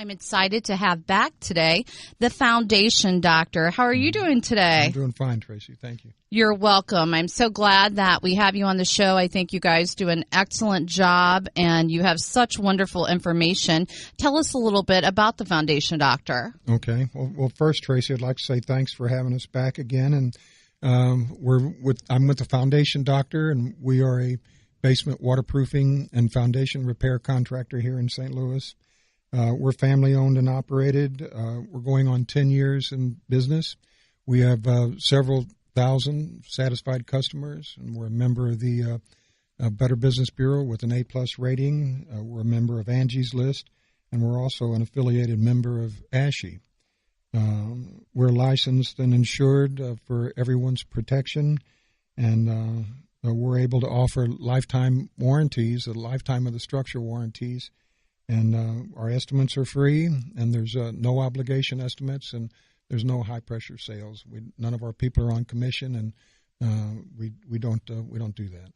I'm excited to have back today the Foundation Doctor. How are you doing today? I'm doing fine, Tracy. Thank you. You're welcome. I'm so glad that we have you on the show. I think you guys do an excellent job, and you have such wonderful information. Tell us a little bit about the Foundation Doctor. Okay. Well, first, Tracy, I'd like to say thanks for having us back again. And I'm with the Foundation Doctor, and we are a basement waterproofing and foundation repair contractor here in St. Louis. We're family-owned and operated. We're going on 10 years in business. We have several thousand satisfied customers, and we're a member of the Better Business Bureau with an A-plus rating. We're a member of Angie's List, and we're also an affiliated member of ASHI. We're licensed and insured for everyone's protection, and we're able to offer lifetime warranties, a lifetime of the structure warranties. And our estimates are free, and there's no obligation estimates, and there's no high pressure sales. None of our people are on commission, and we don't do that.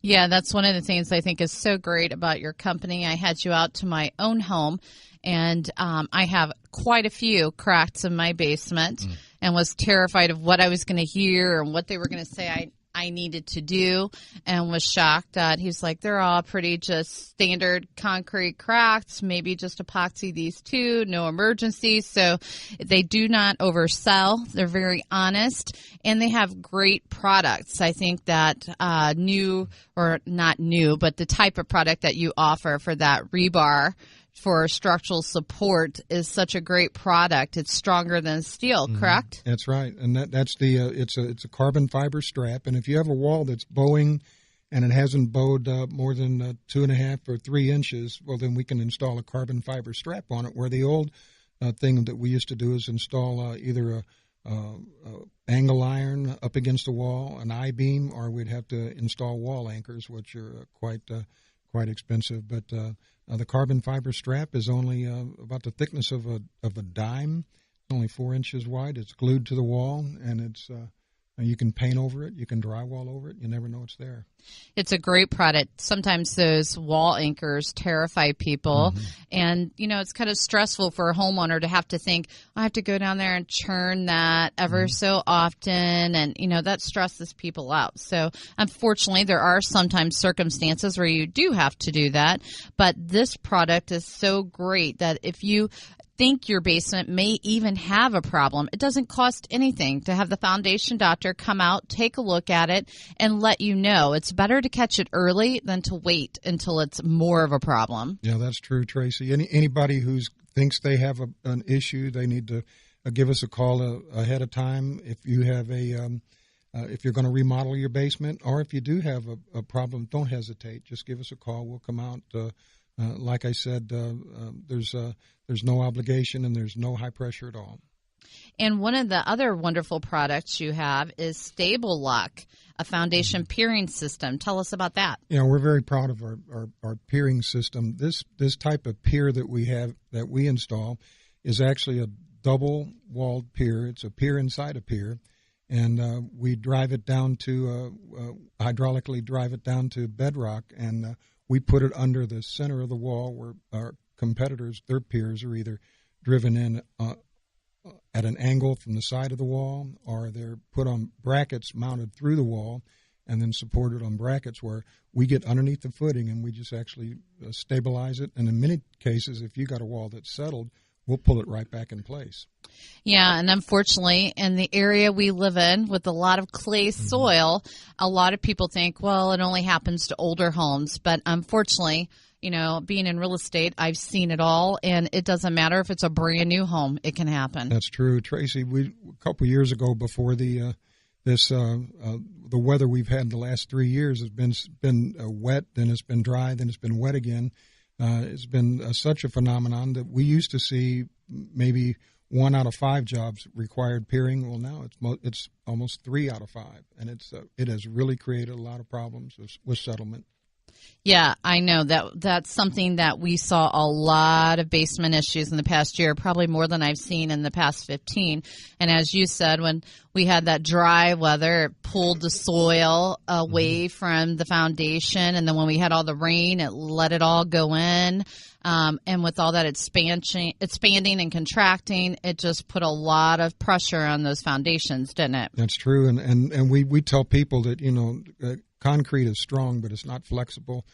Yeah, that's one of the things I think is so great about your company. I had you out to my own home, and I have quite a few cracks in my basement, and was terrified of what I was going to hear and what they were going to say I needed to do, and was shocked that he's like, they're all pretty just standard concrete cracks, maybe just epoxy these two, no emergencies. So they do not oversell. They're very honest, and they have great products. I think that new, or not new, but the type of product that you offer for that rebar for structural support is such a great product. It's stronger than steel, correct? That's right, and that's the it's a carbon fiber strap. And if you have a wall that's bowing and it hasn't bowed more than 2.5 or 3 inches, well, then we can install a carbon fiber strap on it. Where the old thing that we used to do is install either a angle iron up against the wall, an I-beam, or we'd have to install wall anchors, which are quite expensive. But the carbon fiber strap is only about the thickness of a dime. It's only 4 inches wide. It's glued to the wall, and it's you can paint over it. You can drywall over it. You never know it's there. It's a great product. Sometimes those wall anchors terrify people, and it's kind of stressful for a homeowner to have to think, I have to go down there and churn that ever so often, and that stresses people out. So unfortunately, there are sometimes circumstances where you do have to do that, but this product is so great that if you think your basement may even have a problem, it doesn't cost anything to have the Foundation Doctor come out, take a look at it, and let you know. It's better to catch it early than to wait until it's more of a problem. Yeah, that's true, Tracy. Anybody who thinks they have an issue, they need to give us a call ahead of time. If you have if you're going to remodel your basement, or if you do have a problem, don't hesitate. Just give us a call. We'll come out. Like I said, there's no obligation, and there's no high pressure at all. And one of the other wonderful products you have is Stable Lock, a foundation piering system. Tell us about that. We're very proud of our piering system. This type of pier that we install is actually a double-walled pier. It's a pier inside a pier, and we drive it down to hydraulically drive it down to bedrock, and we put it under the center of the wall where our competitors, their piers, are either driven in at an angle from the side of the wall, or they're put on brackets mounted through the wall and then supported on brackets, where we get underneath the footing and we just actually stabilize it. And in many cases, if you got a wall that's settled, we'll pull it right back in place. Yeah, and unfortunately, in the area we live in with a lot of clay soil, a lot of people think, well, it only happens to older homes. But unfortunately, being in real estate, I've seen it all, and it doesn't matter if it's a brand new home. It can happen. That's true, Tracy. A couple of years ago, before the weather we've had the last 3 years has been wet, then it's been dry, then it's been wet again. It's been such a phenomenon that we used to see maybe 1 out of 5 jobs required piering. Well, now it's almost 3 out of 5, and it has really created a lot of problems with settlement. Yeah, I know that's something that we saw a lot of basement issues in the past year, probably more than I've seen in the past 15. And as you said, when we had that dry weather, it pulled the soil away from the foundation. And then when we had all the rain, it let it all go in. And with all that expanding and contracting, it just put a lot of pressure on those foundations, didn't it? That's true. And we tell people that, concrete is strong, but it's not flexible.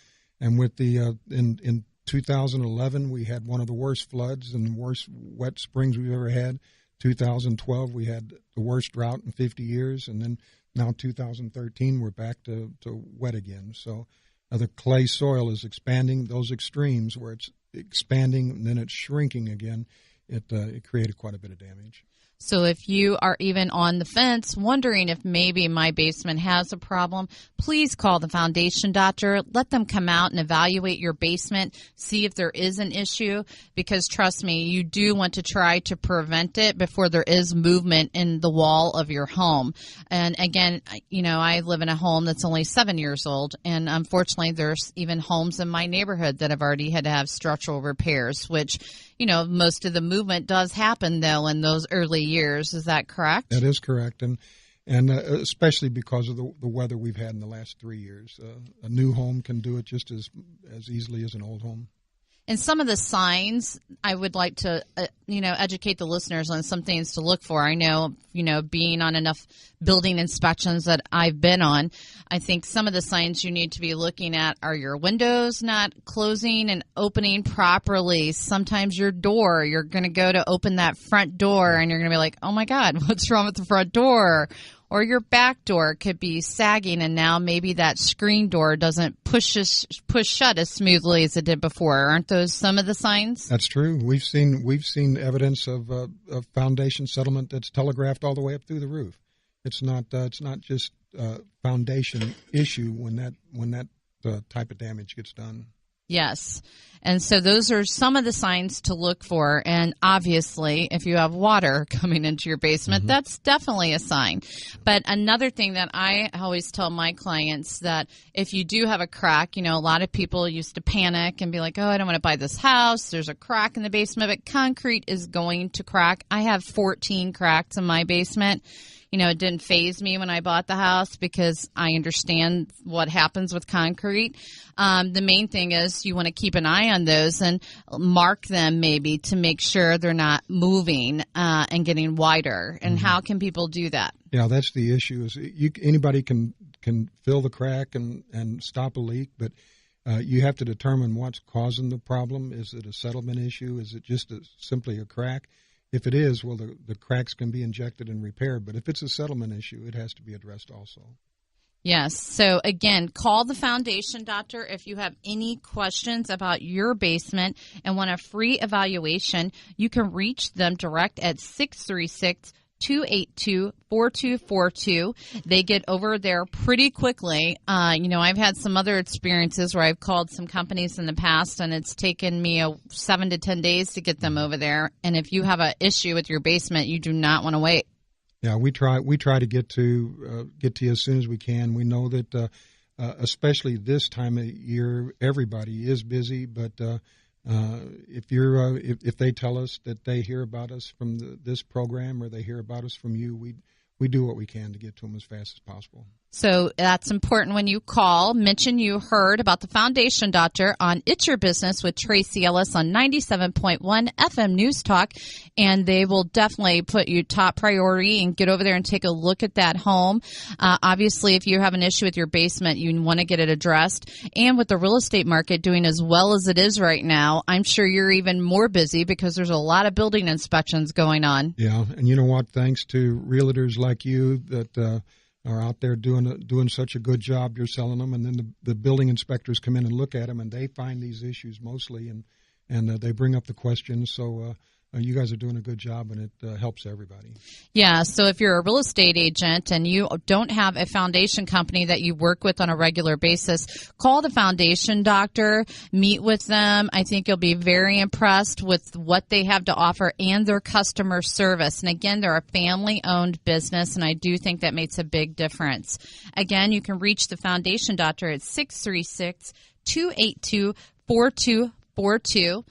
And with the in 2011, we had one of the worst floods and worst wet springs we've ever had. 2012, we had the worst drought in 50 years. And then now 2013, we're back to wet again. So the clay soil is expanding. Those extremes where it's expanding and then it's shrinking again, it created quite a bit of damage. So if you are even on the fence wondering if maybe my basement has a problem, please call the foundation doctor. Let them come out and evaluate your basement, see if there is an issue, because trust me, you do want to try to prevent it before there is movement in the wall of your home. And again, I live in a home that's only 7 years old, and unfortunately there's even homes in my neighborhood that have already had to have structural repairs, which most of the movement does happen, though, in those early years. Is that correct? That is correct, and especially because of the weather we've had in the last 3 years. A new home can do it just as easily as an old home. And some of the signs, I would like to, educate the listeners on some things to look for. I know, being on enough building inspections that I've been on, I think some of the signs you need to be looking at are your windows not closing and opening properly. Sometimes your door, you're going to go to open that front door and you're going to be like, oh my God, what's wrong with the front door? Or your back door could be sagging, and now maybe that screen door doesn't push shut as smoothly as it did before. Aren't those some of the signs? That's true. We've seen evidence of foundation settlement that's telegraphed all the way up through the roof. It's not just a foundation issue when that type of damage gets done. Yes. And so those are some of the signs to look for. And obviously, if you have water coming into your basement, that's definitely a sign. But another thing that I always tell my clients, that if you do have a crack, a lot of people used to panic and be like, oh, I don't want to buy this house. There's a crack in the basement, but concrete is going to crack. I have 14 cracks in my basement. It didn't faze me when I bought the house because I understand what happens with concrete. The main thing is you want to keep an eye on those and mark them maybe to make sure they're not moving and getting wider. And how can people do that? Yeah, that's the issue. Is anybody can fill the crack and stop a leak, but you have to determine what's causing the problem. Is it a settlement issue? Is it just simply a crack? If it is, well, the cracks can be injected and repaired. But if it's a settlement issue, it has to be addressed also. Yes. So, again, call the foundation doctor if you have any questions about your basement and want a free evaluation. You can reach them direct at 636-282-4242. They get over there pretty quickly. I've had some other experiences where I've called some companies in the past, and it's taken me 7 to 10 days to get them over there. And if you have an issue with your basement, you do not want to wait. Yeah, we try to get to you as soon as we can. We know that especially this time of year, everybody is busy, but if they tell us that they hear about us from this program or they hear about us from you, we do what we can to get to them as fast as possible. So that's important when you call. Mention you heard about the Foundation Doctor on It's Your Business with Tracy Ellis on 97.1 FM News Talk, and they will definitely put you top priority and get over there and take a look at that home. Obviously, if you have an issue with your basement, you want to get it addressed. And with the real estate market doing as well as it is right now, I'm sure you're even more busy because there's a lot of building inspections going on. Yeah, and you know what? Thanks to realtors like you that are out there doing such a good job. You're selling them, and then the building inspectors come in and look at them, and they find these issues mostly, and they bring up the questions. So you guys are doing a good job, and it helps everybody. Yeah, so if you're a real estate agent and you don't have a foundation company that you work with on a regular basis, call the foundation doctor, meet with them. I think you'll be very impressed with what they have to offer and their customer service. And again, they're a family-owned business, and I do think that makes a big difference. Again, you can reach the foundation doctor at 636-282-4242.